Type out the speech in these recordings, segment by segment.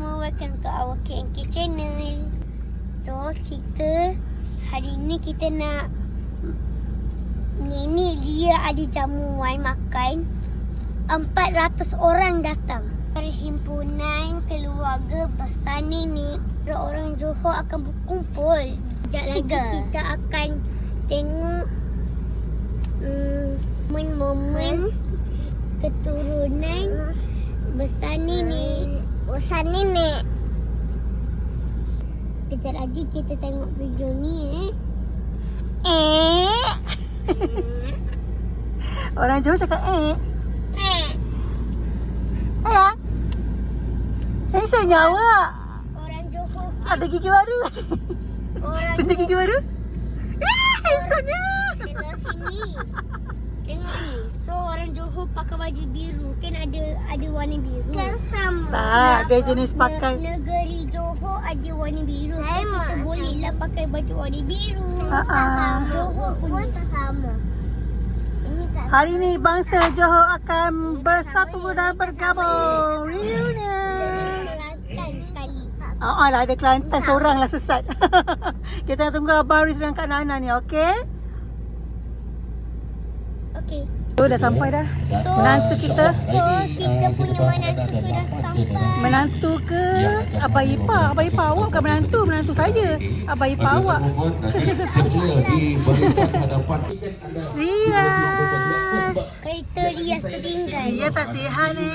semua, welcome to our KNK channel. So, kita hari ni kita nak Nenek Lia ada jamuan makan. 400 orang datang. Perhimpunan keluarga besar Nenek. Orang Johor akan berkumpul. Sekejap lagi kita akan tengok momen-momen keturunan besar Nenek. Besar Nenek. Sekejap lagi kita tengok video ni Orang Johor cakap ya. Handsome awak. Orang Johor Ada gigi baru. orang Tunjuk gigi baru. Handsome-nya. tengok sini. Tengok ni. So orang Johor pakai baju biru. Kan ada warna biru. Kan sama. Tak, dia jenis pakai. Negeri Johor ada warna biru. So kita bolehlah pakai baju warna biru. Johor pun tak sama. Ini tak Hari ni bangsa Johor akan bersatu dan bergabung. Reunion. Kelantan sekali. Lah ada Kelantan seorang lah sesat. Kita tunggu Abang Riz dan Kak Nana ni, okey? Okey. Oh, dah sampai dah. Menantu kita. So kita punya menantu sudah sampai. Menantu ke Abang Ipar? Abang Ipar awak bukan menantu, menantu saja. Abang Ipar awak. Di barisan hadapan Rias. Kereta Rias tertinggal. Dia tak sihat ni.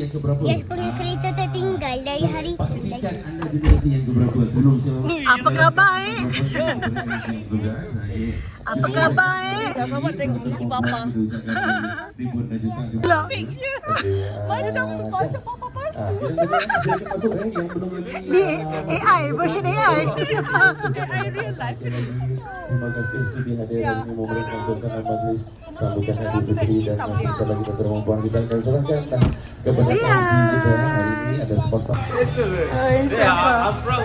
Rias punya kereta tertinggal dari hari tu. Anda generasi yang keberapa sebelum saya Apa khabar Apa khabar Selamat tengok ibu bapa. Macam papa palsu. Masuk yang belum lagi. Ni AI, version AI. AI real life. Terima kasih sudah hadir hari ini memberikan suasana majlis sambutan Hari Fitri dan sebentar lagi Dr. Perempuan kita akan serahkan kepada MC kita hari ini ada sepasang. Ya, Afro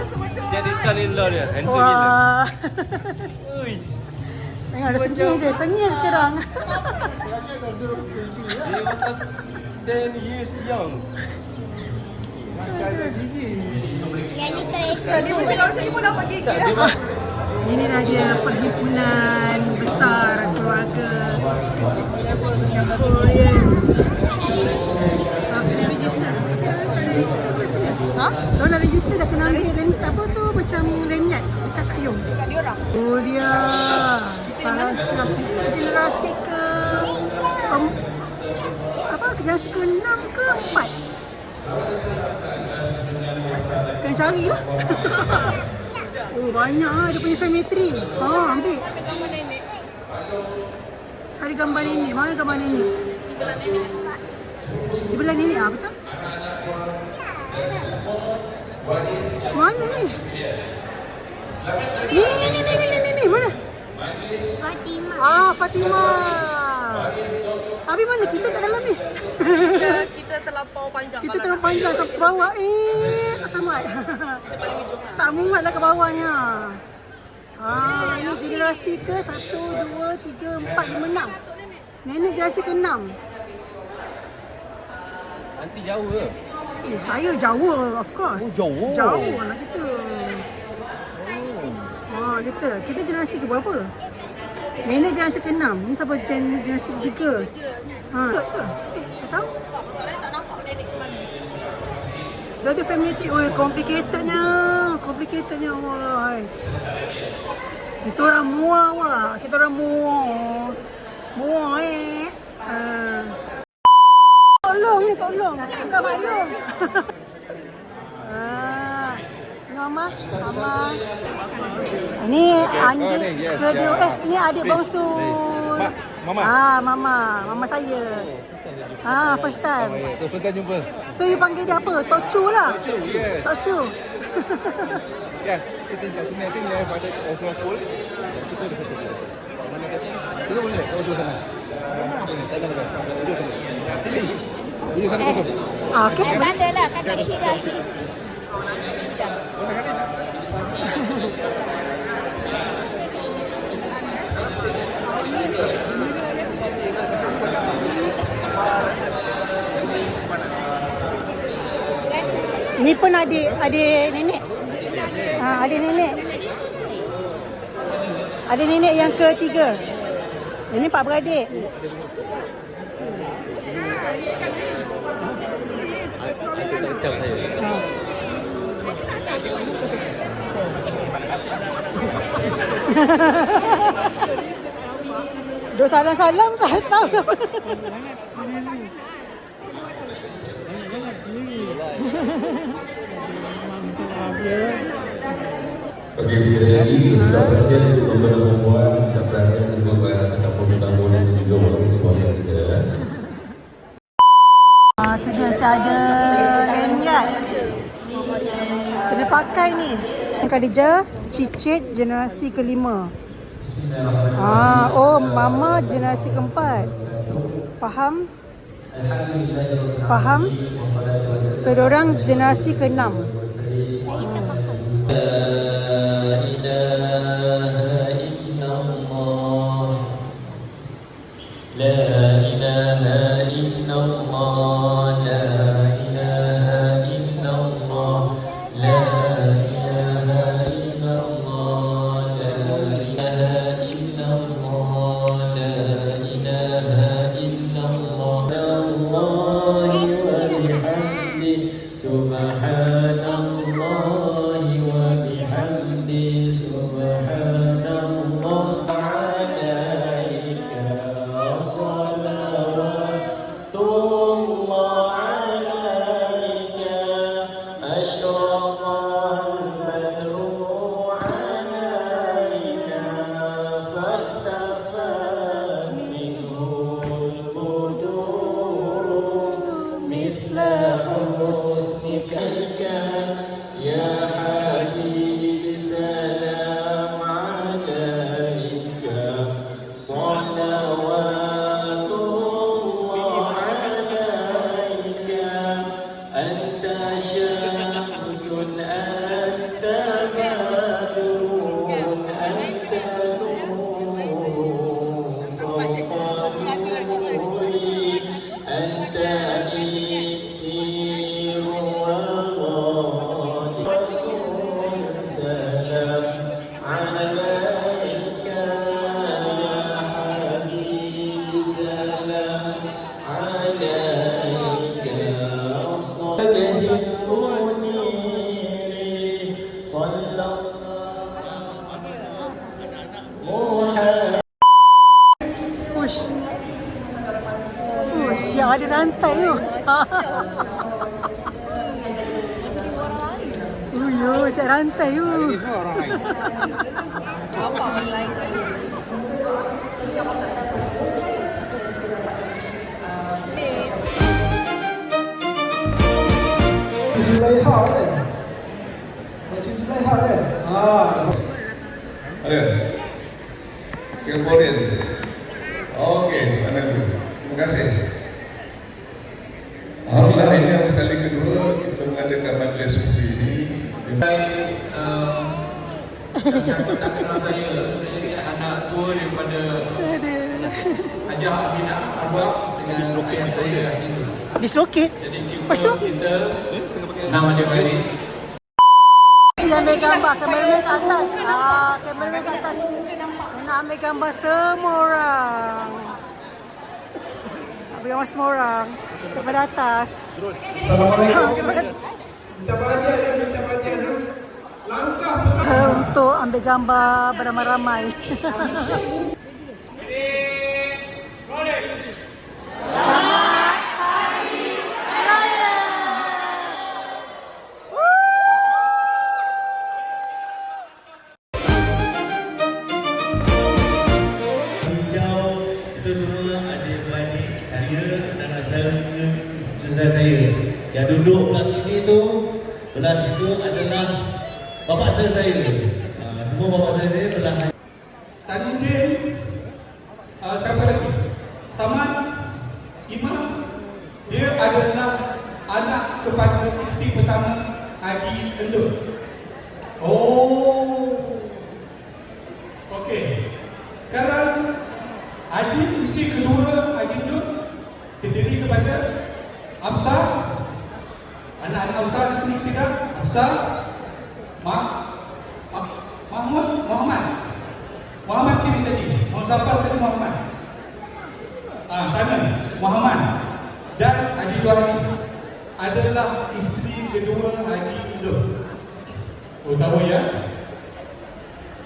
jadi son-in-law dia, handsome gila. Wah. Uish. Tengok ada sengih sekarang. Dia macam 10 years young. Yang ni kereta. Dia macam macam ni pun dapat gigi dah. Ini dah dia perhimpunan besar keluarga Korean. Kena register. Kena register ke saya? Ha? Kalau nak register dah kena ambil apa tu macam lanyard dekat Kak Yong. Kat dia orang. Oh dia. Salah siap kita generasi ke generasi ke-6 ke 4. Kena carilah. Oh banyak ah dia punya family tree. Ambil. Gambar nenek. Cari gambar nenek. Mana gambar nenek? Di belah nenek betul? Mana ni? Ni. Mana? Fatimah. Fatimah. Tapi mana kita kat dalam ni? Kita terlampau panjang. Kita terlalu panjang sampai ke bawah. Tak tamat. Tak muatlah ke bawahnya. Ini generasi ke 1, 2, 3, 4, 5, 6. Nenek generasi ke 6. Nanti jauh ke? Saya Jawa, of course. Oh, Jawa. Jawa lah kita. Kita generasi ke berapa? Nenek generasi ke 6. Ni siapa generasi ke 3? Betul ke? Tak tahu. Tak nampak nenek ke mana. Dia ada family tree. Oh, complicatednya. Wah. Kita orang muar wah. Kita orang muar. Tolong. Bukan mayung. Mama. Ni adik kedua. Ni adik bongsu. Mama. Mama saya. First time. First time jumpa. So you panggil dia apa? Tok Chu lah. Yes. Tok Chu. Ya, sitting kat sini. I think you have ada overall pool. Situ ada satu. Mana kat sini? Situ boleh? Oh, duduk sana. Sini, tak ada kat. Duduk sana. Sini. Duduk sana kosong. Okey. Bandalah kakak Syida sini. Mana kat ni? Ni pun adik nenek. Adik nenek. Adik nenek yang ketiga. Ini 4 beradik. Dua salam-salam tak tahu. Okey, sekali lagi minta perhatian untuk tuan-tuan dan puan-puan, minta perhatian untuk tetamu-tetamu dan juga waris-waris kita. Tu dia ada lanyard. Kena pakai ni. Khadijah, cicit generasi kelima. Oh, mama generasi keempat. Faham? Faham? So, diorang generasi keenam. Saya tak faham. Yang ada rantai tu. Yo, siap rantai tu. Apa orang lain tadi? Zulaiha kan? Macam Zulaiha kan? Ada? Singaporean? Okey, sana tu. Terima kasih. Alhamdulillah, ini adalah kali kedua kita mengadakan majlis seperti ini. Siapa tak kenal saya jadi anak tua daripada Hajah Aminah Arwah dengan ayah saya. Dislocate. Jadi Lepas tu? kita nama dia balik. Dia ambil gambar, kameraman kat atas. Kameraman kat atas. Dia nak ambil gambar semua orang. Ambil gambar semua orang. Daripada atas. Assalamualaikum. Minta perhatian ya, minta perhatian ya. Langkah pertama. Untuk ambil gambar beramai-ramai. Itu semua adik-beradik saya, anak saya, cucu saya. Yang duduk belah sini tu, belah situ adalah bapa saya. Semua bapa saya belah. Sanidin, siapa lagi? Samad Imam. Dia adalah anak kepada isteri pertama Haji Endut. Oh. Okey. Sekarang Haji isteri kedua Haji Endut terdiri kepada Afsar, anak-anak Afsar di sini tidak? Hafsah? Muhammad sini tadi. Muhammad Zafar tadi Muhammad. Sana Muhammad dan Haji Johari adalah isteri kedua Haji Indul. Tahu ya?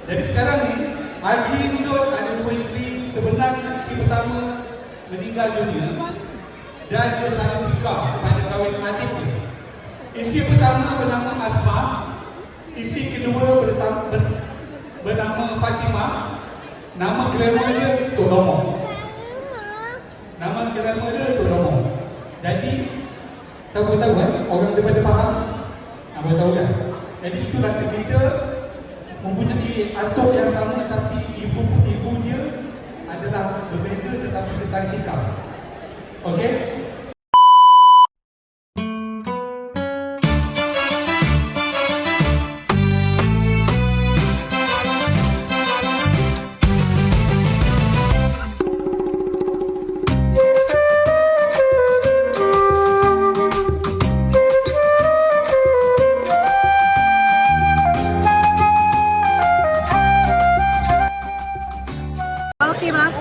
Jadi sekarang ni Haji Indul ada dua isteri. Sebenarnya isteri pertama meninggal dunia dan dia saling nikah kepada kahwin adik dia. Isteri pertama bernama Asma, isteri kedua bernama Fatimah. Nama glamour dia Tok Domo. Nama glamour dia Tok Domo. Jadi tahu kan? Orang daripada faham? Apa tahu kan? Jadi itulah kita mempunyai atuk yang sama tapi ibu dia adalah berbeza tetapi dia saling nikah. Okey? Okey, Ma?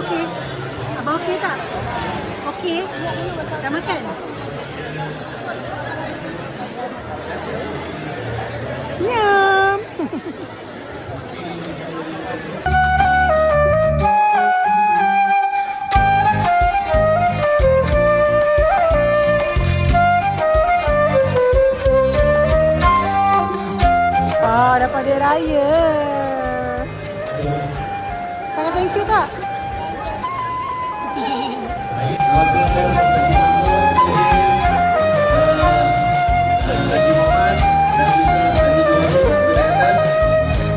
Okey. Abang okey tak? Okey. Dah makan? Senyum. Dapat dia raya. Cakap thank you tak? Terima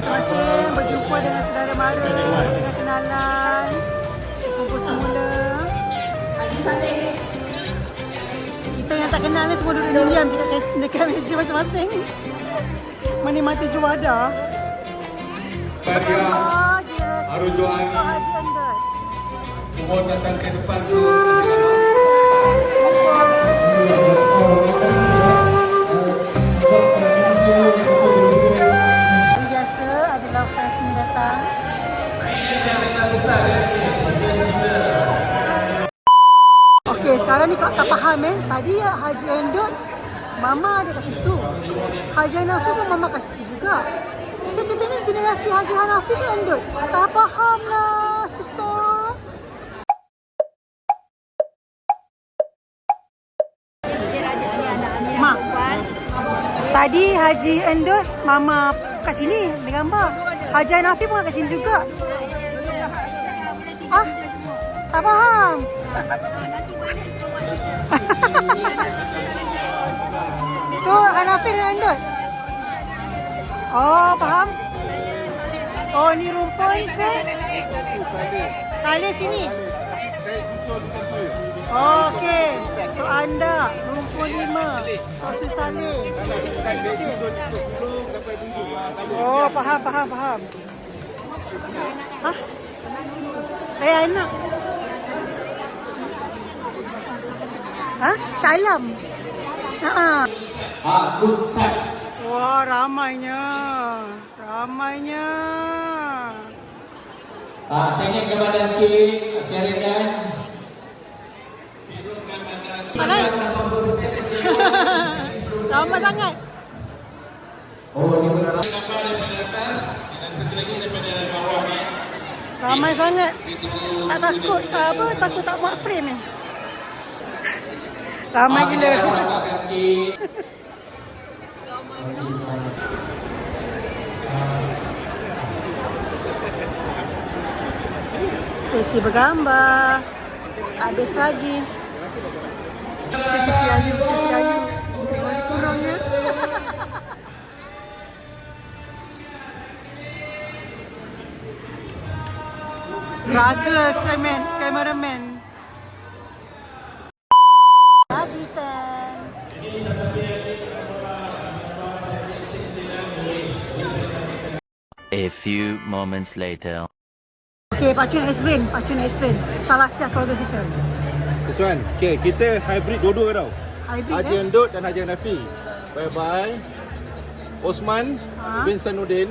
kasih berjumpa dengan saudara mara, dengan kenalan, berkumpul semula. Kita yang tak kenal ni semua duduk diam dekat meja masing-masing, menikmati juada. Karya Arjo Ani. Mohon datang ke depan tu. Biasa adalah fans ni datang. Okey, sekarang ni tak faham Tadi Haji Endut, Mama ada kat situ. Haji Hanafi pun Mama kat situ juga. So kita ni generasi Haji Hanafi ke Endut? Tak faham lah, sister. Mak, tadi Haji Endut Mama kat sini dengan Mak. Haji Hanafi pun kat sini juga. Tak faham. So Hanafi dengan Endut. Oh, faham? Oh, ni rumpun ke? Saleh sini. Oh, okey. Untuk anda, rumpun 5. Maksud Saleh. Oh, faham. Hah? Saya anak. Hah? Syalam. Wah, ramainya. Saya ingin ke badan sikit, sharingkan. Saleh. Ramai sangat. Oh, ini benar. Gambar daripada atas dan satu lagi daripada bawah ni. Ramai sangat. Tak takut ke apa? Takut tak buat frame ni. Ramai gila. Sesi bergambar. Habis lagi. Cici Ayu. Masih kurang ya. Struggle, cameraman. Lagi fans. A few moments later. Okay, Pak Cun explain. Salah siap keluarga kita. This one. Okay, kita hybrid dua-dua tau. Hybrid Haji Endut dan Haji Hanafi. Bye-bye. Osman bin Sanuddin.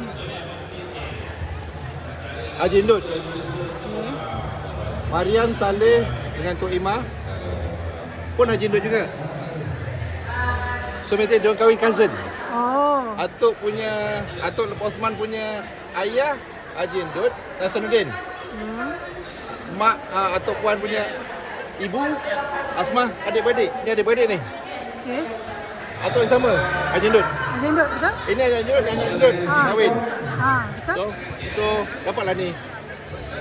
Haji Endut. Mariam Saleh dengan Tok Imah. Pun Haji Endut juga. So mereka dia kahwin cousin. Oh. Atuk Osman punya ayah Haji Endut dan Sanuddin. Mak Atuk Puan punya ibu Asmah, adik-beradik. Ni adik-beradik ni. Okey. Atuk yang sama, Haji Endut. Haji Endut, betul? Ini Haji Endut dan Haji Endut kahwin. Betul? So dapatlah ni.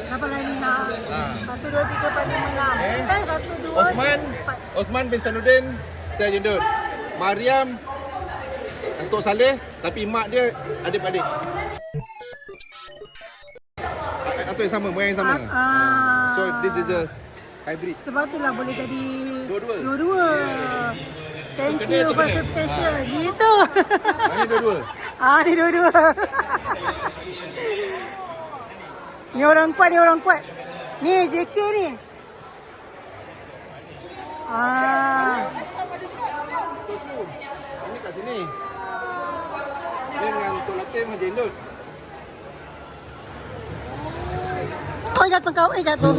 Dapatlah ni. 1, 2, 3, 4, 5, 6. 1, 2, Osman bin Sanuddin, Haji Endut. Mariam Datuk Saleh, tapi mak dia adik-beradik. Atuk yang sama, moyang yang sama. So this is the hybrid. Sebab itulah boleh jadi Dua-dua. dua-dua. Thank Kena, you tu for kena. clarification. Gitu. Ini dua-dua. Ni dua-dua. Ni orang kuat, ni orang kuat. Ni JK ni. Ini kat sini. Ini dengan Tok Latif Haji Endut. Jatuh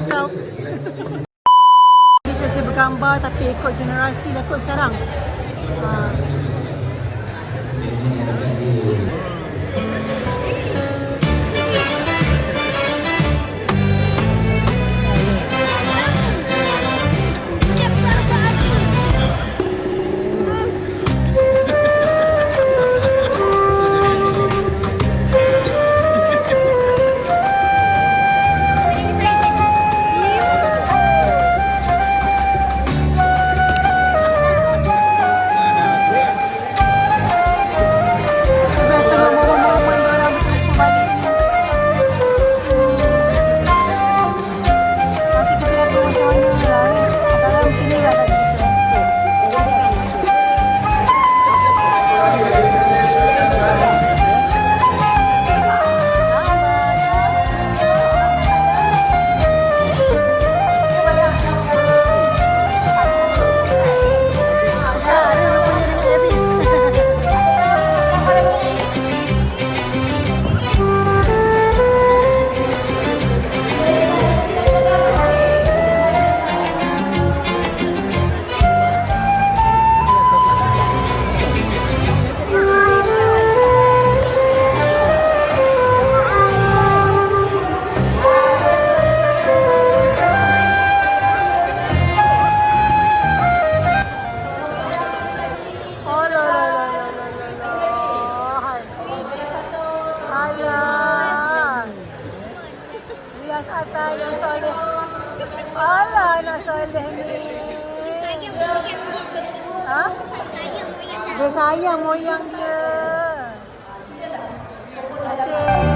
kau. Ni saya bergambar tapi ikut generasi dah kot sekarang. Dia sayang moyang dia. Terima kasih.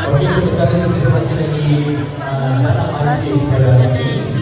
Okey, sementara kita masih lagi dalam majlis pada hari ini.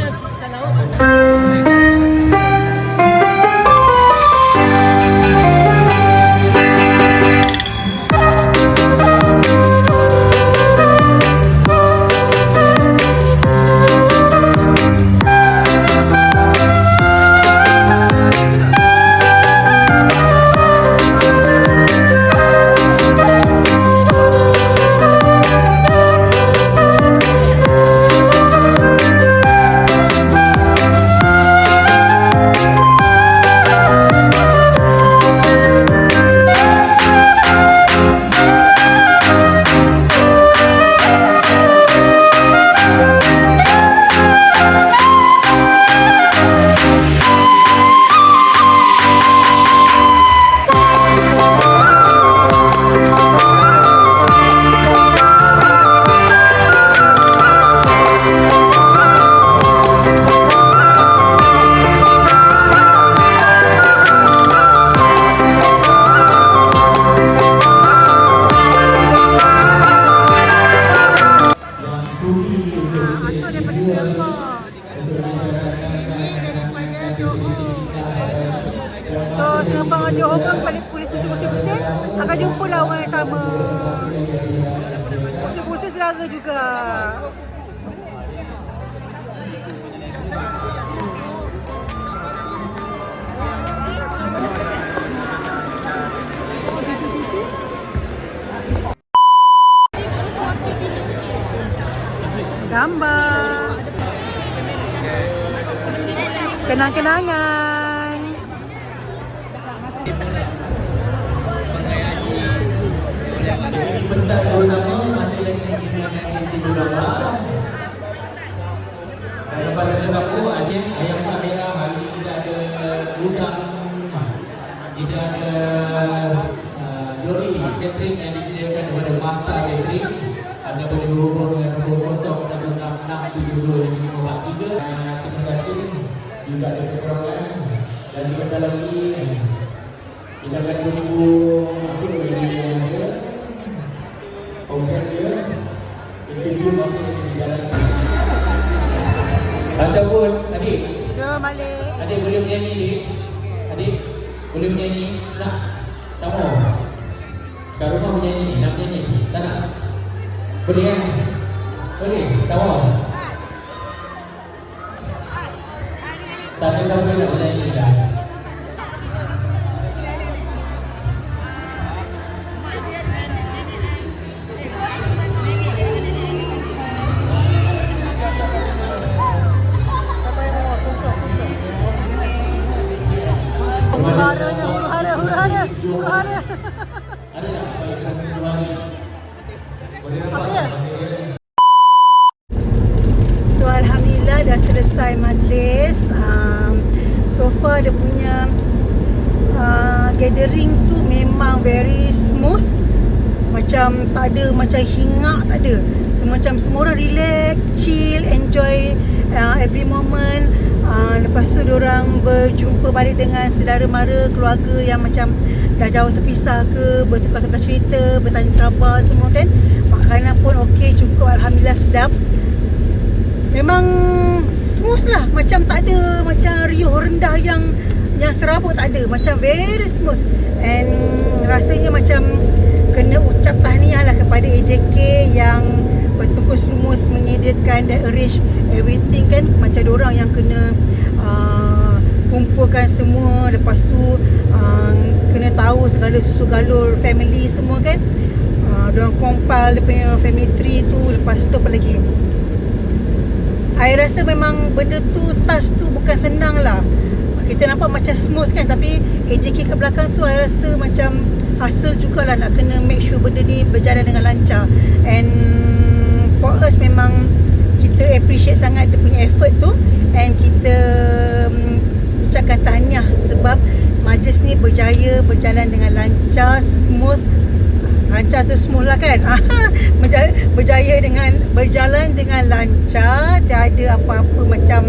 Atuk daripada Singapura. Ini daripada Johor. So Singapura dengan Johor kan boleh pusing-pusing. Akan jumpa lah orang yang sama. Pusing-pusing selera juga. Gambar kenang-kenangan. Pentas pertama masih lagi di beberapa. Daripada tetapu ayam saya hari ini tidak ada udang, tidak ada dori catering yang disediakan kepada Mata Catering. Anda boleh berhubung dengan nombor 016672543. Terima kasih. Juga ada kekurangan dan sebentar lagi kita akan tunggu apa yang ada. Okey dia. Interview masih berjalan. Ataupun adik. Jom balik. Adik boleh menyanyi adik. Adik boleh menyanyi. Nak? Tak mau. Kat rumah menyanyi. Nak menyanyi? Tak nak? Boleh kan? Boleh? Tak mau? Tak ada kau nak menyanyi dah. Huru-hara. So alhamdulillah dah selesai majlis. So far dia punya gathering tu memang very smooth. Macam tak ada macam hingak, tak ada. Semacam semua orang relax, chill, enjoy every moment. Lepas tu diorang berjumpa balik dengan saudara mara, keluarga yang macam dah jauh terpisah ke, bertukar-tukar cerita, bertanya khabar semua kan. Makanan pun okey, cukup, alhamdulillah sedap. Memang smooth lah, macam tak ada macam riuh rendah yang serabut, tak ada. Macam very smooth. And rasanya macam kena ucap tahniah lah kepada AJK yang bertungkus lumus menyediakan dan arrange everything kan. Macam diorang yang kena kumpulkan semua. Lepas tu kena tahu segala susu galur family semua kan. Diorang compile dia punya family tree tu. Lepas tu apa lagi, I rasa memang benda tu, task tu bukan senang lah. Kita nampak macam smooth kan, tapi AJK kat belakang tu I rasa macam hasil jugalah nak kena make sure benda ni berjalan dengan lancar. And for us memang kita appreciate sangat dia punya effort tu. And kita ucapkan tahniah sebab majlis ni berjaya berjalan dengan lancar, smooth. Lancar tu smooth lah kan. Berjaya dengan berjalan dengan lancar, tiada apa-apa macam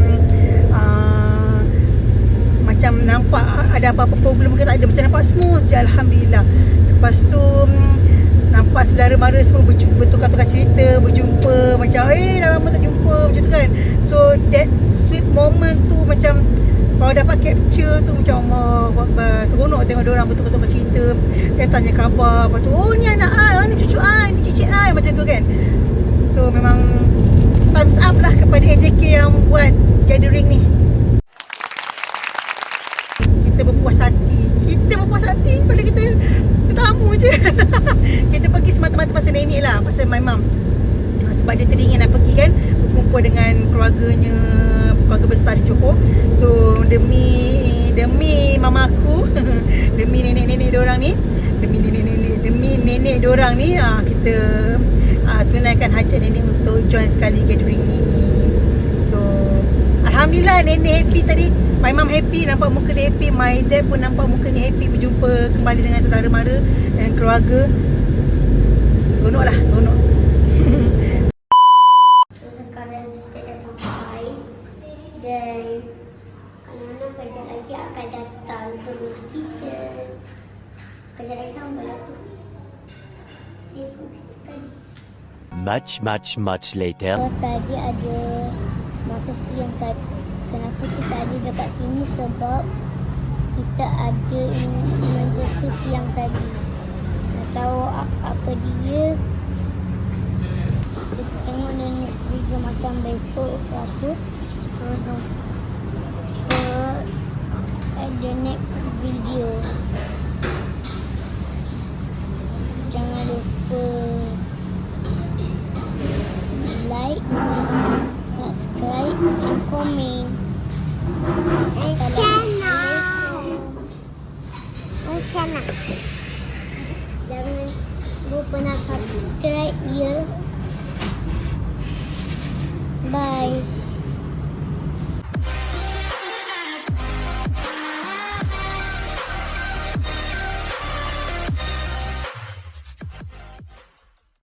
nampak ada apa-apa problem ke, tak ada. Macam nampak smooth je, alhamdulillah. Lepas tu nampak saudara mara semua bertukar-tukar cerita kan. So that sweet moment tu macam kalau dapat capture tu macam Allah, seronok tengok diorang betul-betul bercerita. Dia tanya khabar, lepas tu oh ni anak ai, ni cucu ai, ni cicit ai, macam tu kan. So memang thumbs up lah kepada AJK yang buat gathering ni. Kita berpuas hati pada kita tetamu je. Kita pergi semata-mata pasal nenek lah, pasal my mum. Sebab dia teringin nak pergi kan, berkumpul dengan keluarganya, keluarga besar di Johor. So demi mama aku, demi nenek-nenek diorang ni, demi nenek diorang ni, kita tunaikan hajat nenek untuk join sekali gathering ni. So alhamdulillah nenek happy tadi. My mum happy, nampak muka dia happy. My dad pun nampak mukanya happy berjumpa kembali dengan saudara mara dan keluarga. Seronok lah, seronok. So sekarang kita dah sampai dan anak-anak kejap lagi akan datang ke rumah kita. Kejap lagi sampai lah tu. Dia ikut tadi. Much later. So, tadi ada masa siang tadi. Kenapa kita ada dekat sini sebab kita ada emergency siang tadi. Tak tahu apa dia. Kita tengok nenek video macam besok ke apa. So jumpa ada next video. Jangan lupa like, subscribe and comment. Channel. Jangan lupa nak subscribe ya. Bye.